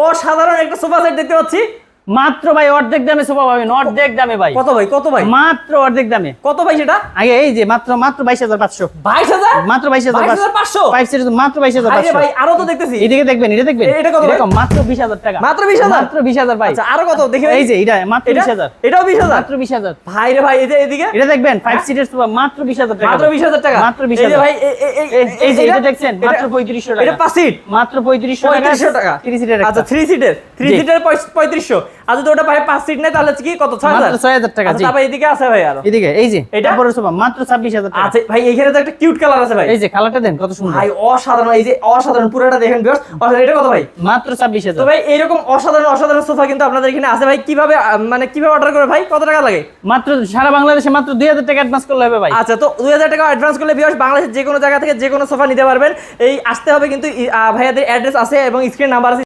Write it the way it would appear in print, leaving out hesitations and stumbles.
অসাধারণ একটা sofa set দেখতে পাচ্ছি। মাত্র ভাই অর্ধেক দামে সোফা পাবেন, অর্ধেক দামে ভাই। কত ভাই, কত ভাই? মাত্র অর্ধেক দামে। কত ভাই সেটা? আগে এই যে মাত্র 22,500। 22,000? মাত্র 22,500। 5 সিরিজ মাত্র 22,500। ভাই আরো তো দেখতেছি। এদিকে দেখবেন, এটা দেখবেন। এটা কত ভাই? মাত্র 20,000 টাকা। মাত্র 20,000? মাত্র 20,000 ভাই। আচ্ছা আরো কত দেখি ভাই? এই যে এটা মাত্র 20,000। এটাও 20,000? মাত্র 20,000 ভাই রে ভাই, এই যে এদিকে এটা দেখবেন 5 সিটের সোফা মাত্র 20,000 টাকা। মাত্র 20,000 টাকা। মাত্র এই 20,000 যে ভাই এই যে এটা দেখছেন মাত্র 3500 টাকা। এটা 5 সিট মাত্র 3500 টাকা। 3 সিটের। আচ্ছা 3 সিটের 3500। আচ্ছা তো ওটা ভাই 5 সিট নাই তাহলে কি কত? 6,000? মাত্র 6,000 টাকা। আচ্ছা তারপর এদিকে আছে ভাই আরো। এদিকে এই যে এটা বড় সোফা মাত্র 26,000 টাকা। আচ্ছা ভাই এইখানে তো একটা কিউট কালার আছে ভাই। এই যে কালারটা দেন কত সুন্দর ভাই অসাধারণ, এই যে অসাধারণ পুরোটা দেখেন ভিউয়ার্স। অসাধারণ। এটা কত ভাই? মাত্র 26,000। তো ভাই এরকম অসাধারণ অসাধারণ সোফা কিন্তু আপনাদের এখানে আছে ভাই। কিভাবে মানে কিভাবে অর্ডার করে ভাই? কত টাকা লাগে? মাত্র সারা বাংলাদেশে মাত্র 2,000 টাকা অ্যাডভান্স করলে হবে ভাই। আচ্ছা তো 2,000 টাকা অ্যাডভান্স করলে ভিউয়ার্স বাংলাদেশের যে কোনো জায়গা থেকে যে কোনো সোফা নিতে পারবেন। এই আসতে হবে কিন্তু ভাইয়াদের অ্যাড্রেস আছে এবং স্ক্রিন নাম্বার আছে।